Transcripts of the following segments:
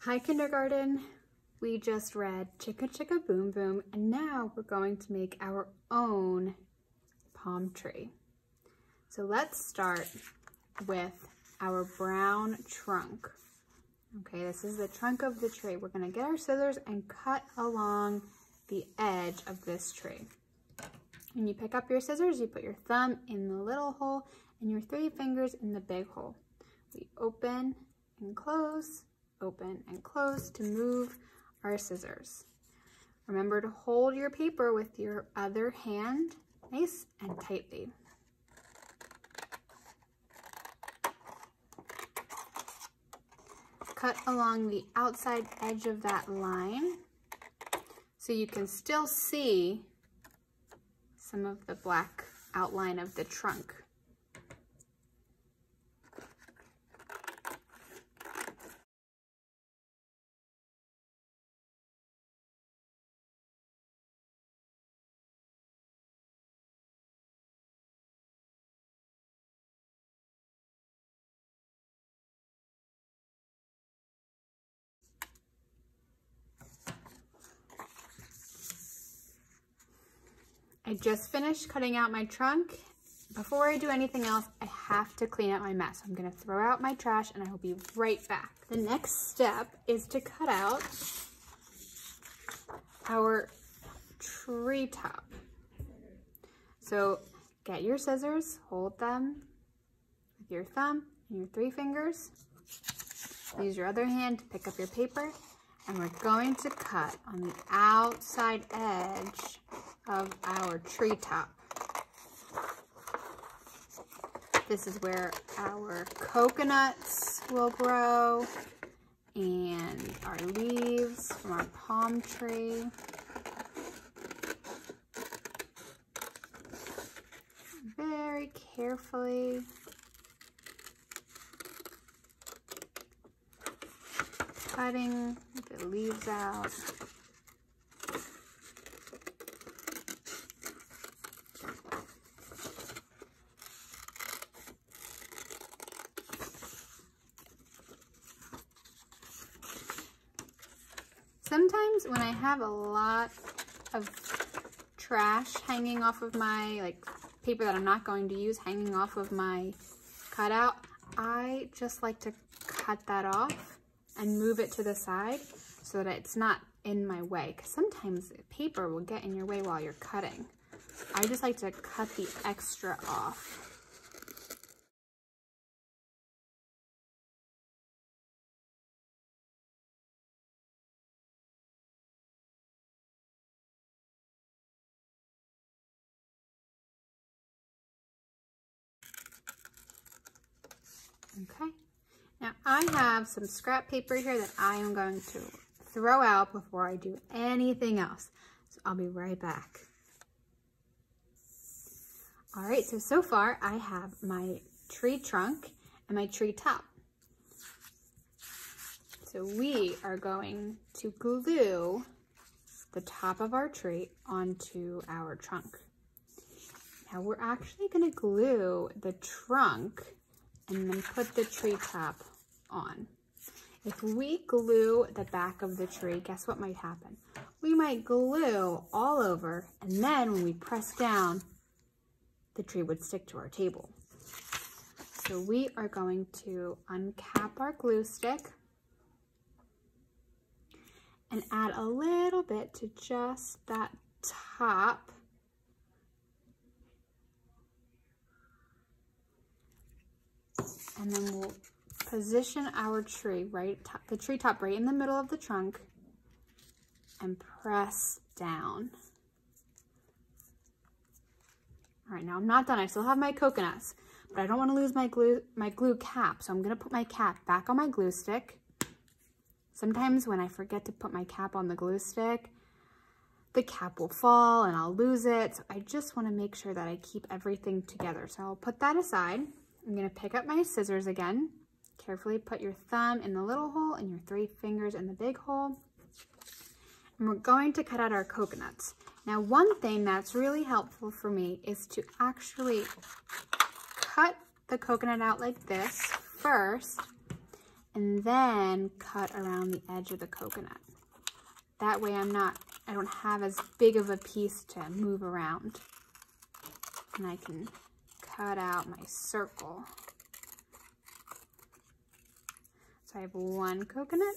Hi kindergarten, we just read Chicka Chicka Boom Boom and now we're going to make our own palm tree. So let's start with our brown trunk. Okay, this is the trunk of the tree. We're gonna get our scissors and cut along the edge of this tree. When you pick up your scissors, you put your thumb in the little hole and your 3 fingers in the big hole. We open and close to move our scissors. Remember to hold your paper with your other hand nice and tightly. Cut along the outside edge of that line so you can still see some of the black outline of the trunk. I just finished cutting out my trunk. Before I do anything else, I have to clean up my mess. I'm gonna throw out my trash and I will be right back. The next step is to cut out our tree top. So get your scissors, hold them with your thumb and your 3 fingers. Use your other hand to pick up your paper, and we're going to cut on the outside edge of our tree top. This is where our coconuts will grow and our leaves from our palm tree. Very carefully. Cutting the leaves out. Sometimes when I have a lot of trash hanging off of my, paper that I'm not going to use hanging off of my cutout, I just like to cut that off and move it to the side so that it's not in my way, because sometimes paper will get in your way while you're cutting. I just like to cut the extra off. Okay, now I have some scrap paper here that I am going to throw out before I do anything else. So I'll be right back. All right, so far I have my tree trunk and my tree top. So we are going to glue the top of our tree onto our trunk. Now we're actually gonna glue the trunk and then put the tree top on. If we glue the back of the tree, guess what might happen? We might glue all over, and then when we press down, the tree would stick to our table. So we are going to uncap our glue stick and add a little bit to just that top. And then we'll position our tree the tree top right in the middle of the trunk and press down. All right, now I'm not done. I still have my coconuts, but I don't want to lose my glue cap. So I'm gonna put my cap back on my glue stick. Sometimes when I forget to put my cap on the glue stick, the cap will fall and I'll lose it. So I just want to make sure that I keep everything together. So I'll put that aside. I'm gonna pick up my scissors again. Carefully put your thumb in the little hole and your 3 fingers in the big hole. And we're going to cut out our coconuts. Now, one thing that's really helpful for me is to actually cut the coconut out like this first, and then cut around the edge of the coconut. That way I don't have as big of a piece to move around. And I can cut out my circle. So I have one coconut.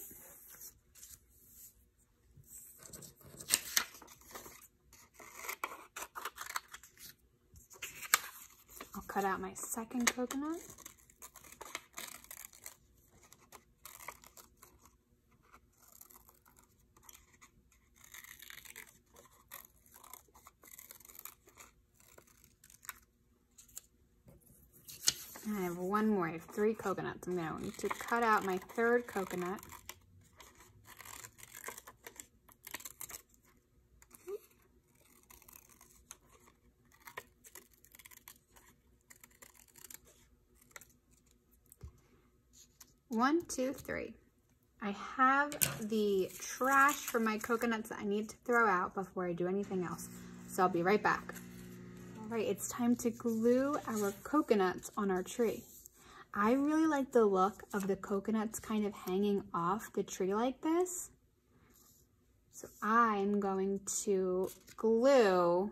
I'll cut out my second coconut. I have one more. I have 3 coconuts. I'm going to cut out my third coconut. One, two, three. I have the trash for my coconuts that I need to throw out before I do anything else. So I'll be right back. All right, it's time to glue our coconuts on our tree. I really like the look of the coconuts kind of hanging off the tree like this. So I'm going to glue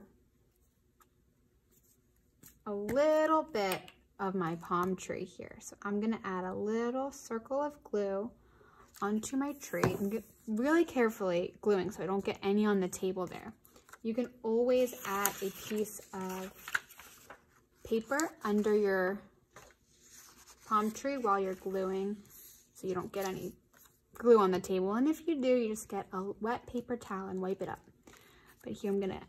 a little bit of my palm tree here. So I'm gonna add a little circle of glue onto my tree and get really carefully gluing so I don't get any on the table there. You can always add a piece of paper under your palm tree while you're gluing so you don't get any glue on the table. And if you do, you just get a wet paper towel and wipe it up. But here I'm gonna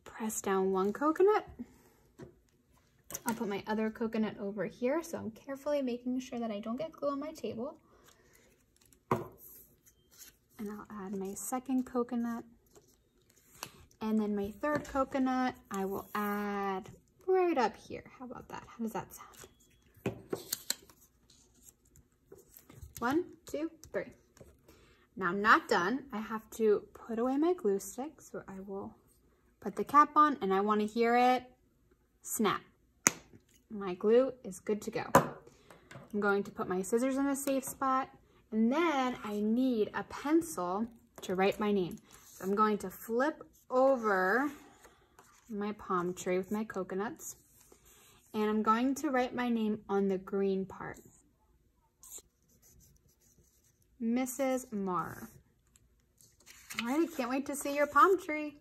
press down one coconut. I'll put my other coconut over here, so I'm carefully making sure that I don't get glue on my table. And I'll add my second coconut. And then my third coconut, I will add right up here. How about that? How does that sound? 1, 2, 3. Now I'm not done. I have to put away my glue stick, so I will put the cap on and I want to hear it snap. My glue is good to go. I'm going to put my scissors in a safe spot, and then I need a pencil to write my name. So I'm going to flip over my palm tree with my coconuts, and I'm going to write my name on the green part. Mrs. Marr. All right, I can't wait to see your palm tree.